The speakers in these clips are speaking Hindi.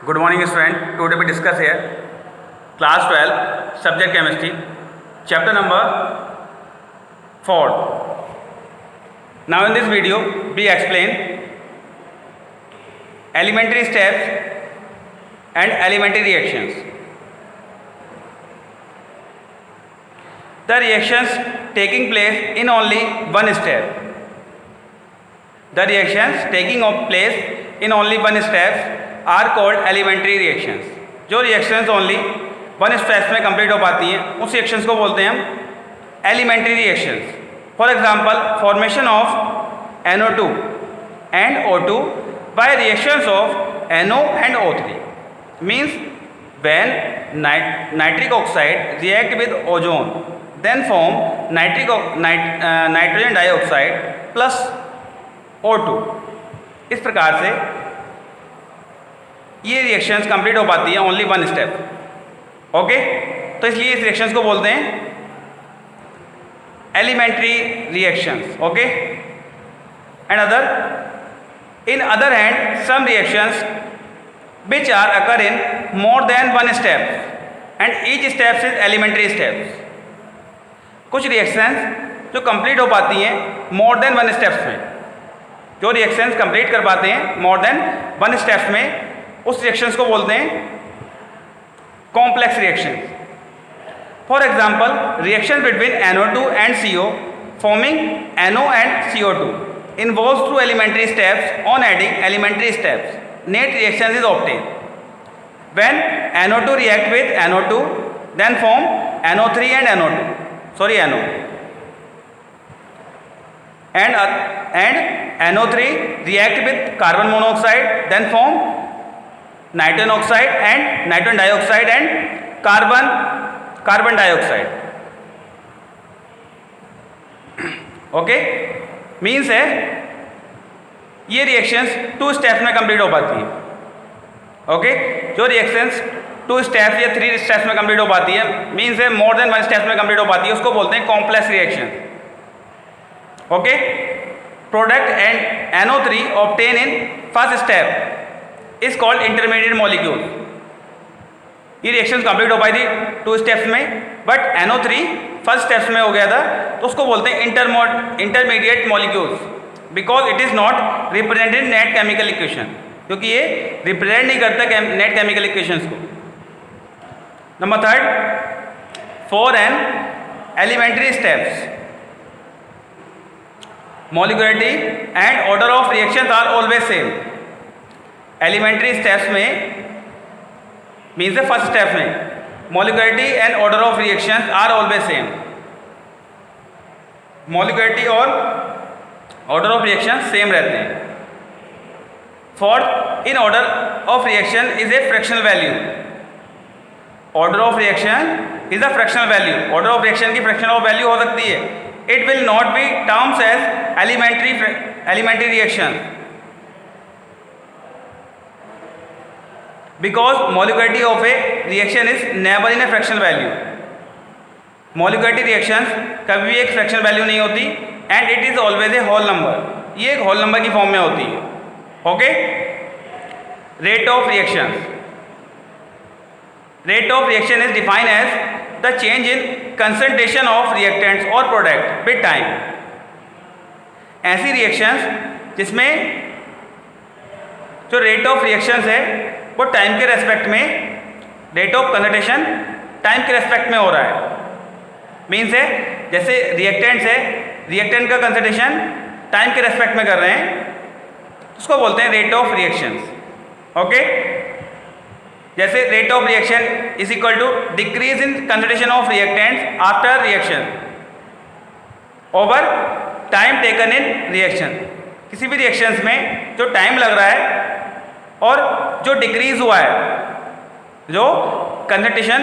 Good morning student. Today we discuss here class 12 subject chemistry chapter number 4. Now in this video we explain elementary steps and elementary reactions. The reactions taking place in only one step. The reactions taking place in only one step are called elementary reactions. जो रिएक्शंस ओनली वन स्टेप्स में कंप्लीट हो पाती हैं उस रिएक्शंस को बोलते हैं हम elementary reactions. For example formation of NO2 and O2 by reactions of NO and O3 means when nitric oxide react with ozone then form nitrogen dioxide plus O2. इस प्रकार से ये रिएक्शंस कंप्लीट हो पाती है ओनली वन स्टेप. ओके, तो इसलिए इस रिएक्शंस को बोलते हैं elementary reactions. Okay, and in other hand some reactions which are occur in more than one step and each steps is elementary steps. कुछ रिएक्शंस जो कंप्लीट हो पाती हैं मोर देन वन स्टेप्स में, जो रिएक्शंस कंप्लीट कर पाते हैं मोर देन वन स्टेप्स में, उस रिएक्शंस को बोलते हैं complex reaction. For example reaction between NO2 and CO forming NO and CO2 involves through elementary steps. On adding elementary steps net reaction is obtain. When NO2 react with NO2 then form NO3 and NO and NO3 react with carbon monoxide then form nitrogen oxide and nitrogen dioxide and carbon dioxide. Okay, means है ये रिएक्शंस टू स्टेप्स में कंप्लीट हो पाती हैं. ओके, जो रिएक्शंस टू स्टेप्स या थ्री स्टेप्स में कंप्लीट हो पाती है मीन्स है मोर देन वन स्टेप्स में कंप्लीट हो पाती है, उसको बोलते हैं complex reaction. Okay, product and NO3 obtain in first step is called intermediate molecule. ये रिएक्शन कंप्लीट हो पाई थी टू स्टेप्स में बट NO3 फर्स्ट स्टेप्स में हो गया था, तो उसको बोलते हैं intermediate molecules because it is not represented net chemical equation, क्योंकि ये रिप्रेजेंट नहीं करता नेट केमिकल इक्वेशंस को. Number third, for an elementary steps molecularity and order of reactions are always same. Elementary steps में मीन्स द फर्स्ट स्टेप में molecularity and order of reactions are always same. molecularity और order of reactions सेम रहते हैं. Fourth, in order of reaction is a fractional value. Order of reaction is a fractional value. Order of reaction की फ्रैक्शनल ऑफ वैल्यू हो सकती है. It will not be termed as elementary reaction because molecularity of a reaction is never in a fractional value. molecularity reactions कभी भी एक fractional value नहीं होती and it is always a whole number. ये एक whole number की फॉर्म में होती है. Okay, rate of reaction is defined as the change in concentration of reactants or product with time. ऐसी रिएक्शंस जिसमें जो रेट ऑफ रिएक्शंस है वो टाइम के रेस्पेक्ट में, रेट ऑफ कंसंट्रेशन टाइम के रेस्पेक्ट में हो रहा है. मीन्स है जैसे रिएक्टेंट्स है, रिएक्टेंट का कंसंट्रेशन टाइम के रेस्पेक्ट में कर रहे हैं, उसको बोलते हैं रेट ऑफ रिएक्शंस. ओके, जैसे rate of reaction is equal to decrease in concentration of reactants after reaction over time taken in reaction. किसी भी रिएक्शंस में जो टाइम लग रहा है और जो डिक्रीज हुआ है, जो कंसंट्रेशन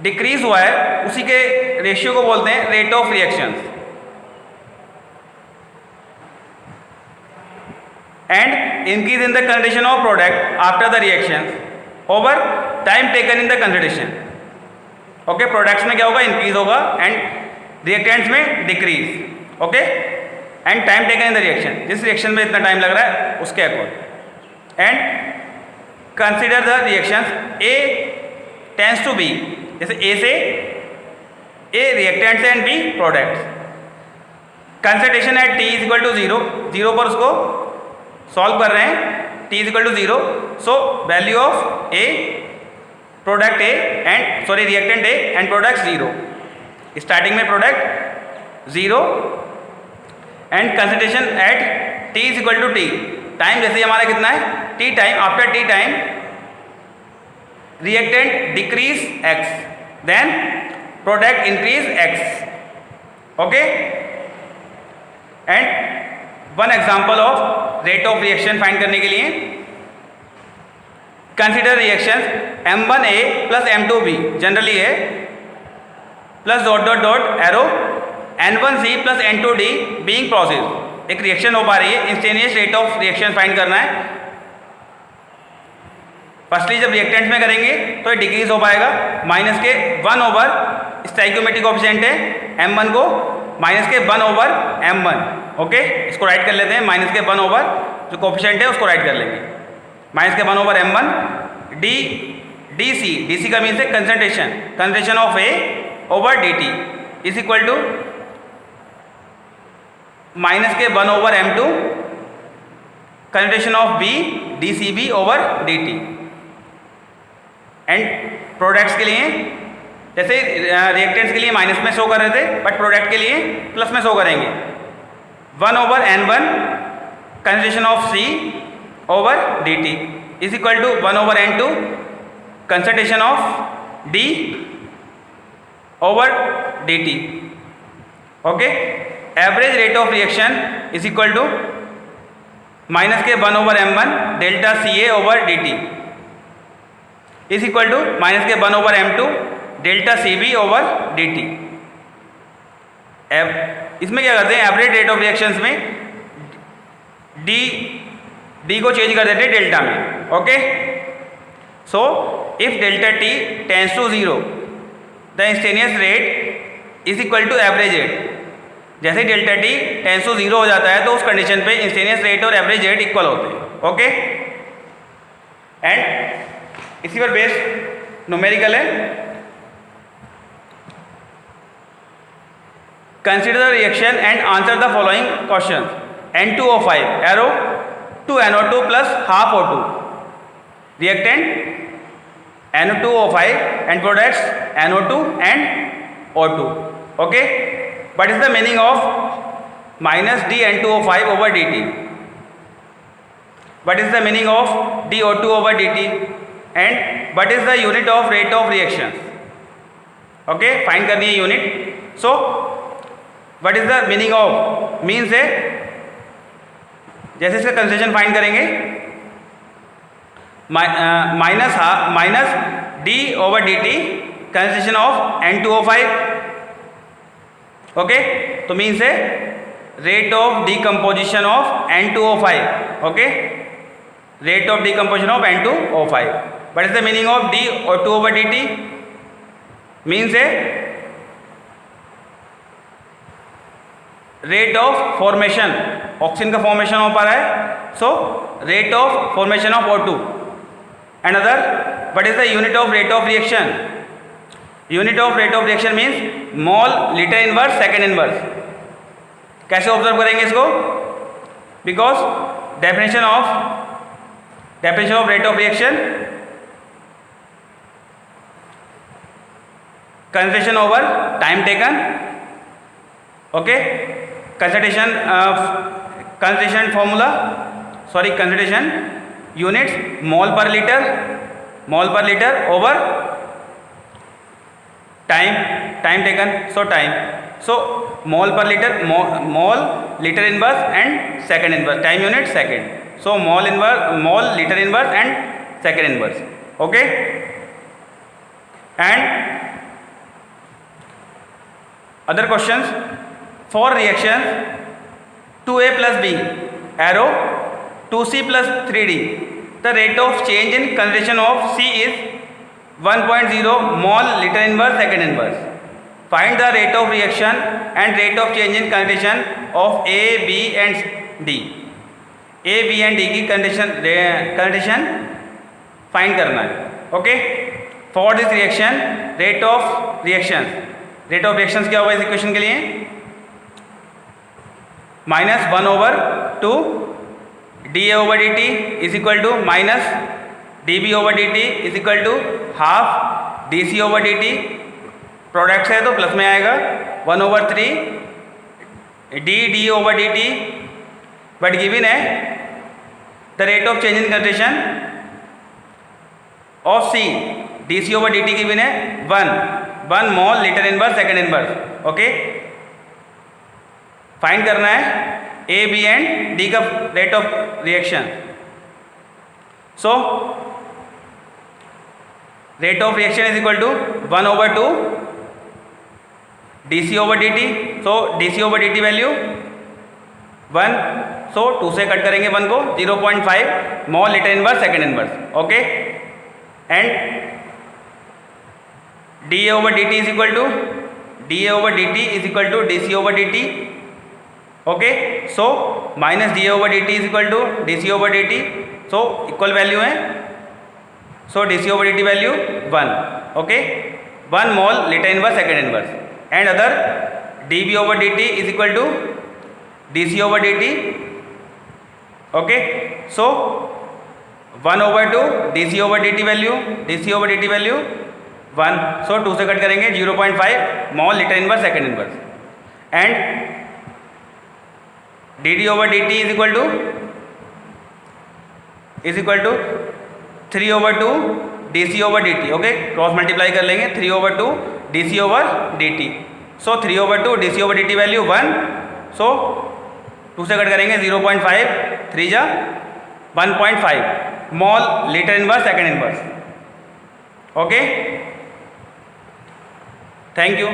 डिक्रीज हुआ है, उसी के रेशियो को बोलते हैं rate of reactions. and increase in the concentration of product after the reaction over time taken in the concentration. Okay, products में क्या होगा, इंक्रीज होगा एंड रिएक्टेंट्स में decrease. Okay, and time taken in the reaction, जिस रिएक्शन में इतना टाइम लग रहा है उसके according. And consider the reactions A tends to B, जैसे A से A reactants and B products. Concentration at T is equal to 0 पर उसको सॉल्व कर रहे हैं, T is equal to 0, so value of A product A and sorry reactant A and product 0। Starting में product 0 and concentration at T is equal to T, time जैसे हमारा कितना है T time, after T time reactant decrease X, then product increase X, okay. And one example of rate of reaction find करने के लिए consider reactions M1A plus M2B generally है plus dot dot dot arrow N1C plus N2D being process. एक रिएक्शन हो पा रही है, instantaneous rate of reaction find करना है। फर्स्टली जब रिएक्टेंट में करेंगे तो ये डिक्रीज हो पाएगा, माइनस के 1 ओवर स्टोइकियोमेट्रिक कोएफिशिएंट है M1 को माइनस के 1 ओवर M1, ओके। इसको राइट कर लेते हैं, माइनस के 1 ओवर जो कोएफिशिएंट है उसको राइट कर लेंगे, माइनस के 1 ओवर M1 DC का मीन्स है concentration of A over DT is equal to minus के 1 over M2 concentration of B DCB over DT। And products के लिए जैसे रिएक्टेंट्स के लिए माइनस में शो कर रहे थे, बट प्रोडक्ट के लिए प्लस में शो करेंगे। 1 over N1 concentration of C over DT is equal to 1 over N2 concentration of D over DT, okay. Average rate of reaction is equal to minus के 1 over M1 delta CA over DT is equal to minus के 1 over M2 delta CB over DT। इसमें क्या करते हैं, एवरेज रेट ऑफ रिएक्शंस में D को चेंज कर देते हैं डेल्टा में, okay. So if delta T tends to 0 the instantaneous rate is equal to average rate. जैसे ही डेल्टा T टेंड्स टू 0 हो जाता है तो उस कंडीशन पे इंस्टेंटेनियस रेट और एवरेज रेट इक्वल होते हैं, ओके। एंड इसी पर बेस्ड न्यूमेरिकल है, consider the reaction and answer the following question. N2O5 arrow to NO2 plus half O2, reactant NO2O5 and products NO2 and O2, okay. What is the meaning of minus dN2O5 over dt? What is the meaning of dO2 over dt? And what is the unit of rate of reaction? Okay, find करनी है unit. So, what is the meaning of? Means है जैसे इसका कंसेशन फाइंड करेंगे minus d over dt concession of N2O5, okay. तो मीन्स है rate of decomposition of N2O5, okay, rate of decomposition of N2O5। What is the meaning of D2 over dt? Means है रेट ऑफ फॉर्मेशन, ऑक्सीजन का फॉर्मेशन हो पा रहा है, सो rate of formation of O2। And other what is the unit of rate of reaction? Unit of rate of reaction means mole litre inverse second inverse. कैसे ऑब्जर्व करेंगे इसको? Because definition of rate of reaction concentration over time taken, okay. Concentration formula concentration units mole per litre over time taken, so mole per litre, mole litre inverse and second inverse, time unit second, so mole litre inverse and second inverse, okay. And other questions for reaction 2A plus B arrow 2C plus 3D, the rate of change in concentration of C is 1.0 mole liter inverse second inverse. Find the rate of reaction and rate of change in concentration of A, B and D. A, B and D की कंडीशन फाइंड करना है. Okay, for this reaction rate of reactions क्या होगा इस इक्वेशन के लिए? -1/2 dA/dt is equal to minus dB/dt is equal to half dC/dt. Product है तो प्लस में आएगा 1/3 dD/dt. बट गिवन है the rate of change in concentration of C dC/dt given है 1 mole litre inverse second inverse. Okay, find करना है A, B एंड D का rate of reaction. So rate of reaction is equal to 1/2 dC/dt. So dC/dt value 1. So 2 से कट करेंगे 1 को, 0.5 mole litre inverse second inverse. Okay, and dA/dt is equal to dC/dt. Okay, so minus dA/dt is equal to dC/dt. So equal value है. So dC/dt value 1. Okay, 1 mole litre inverse second inverse. And other dB/dt is equal to dC/dt. Okay, so 1/2 dC/dt value 1. So 2 से कट करेंगे 0.5 mole litre inverse second inverse. And dD/dt is equal to 3/2 dC/dt. Okay, cross multiply कर लेंगे 3/2 dC/dt. सो 3/2 dC/dt वैल्यू 1. सो 2 से कट करेंगे 0.5 3 जा 1.5 मोल litre inverse second inverse. Okay, thank you.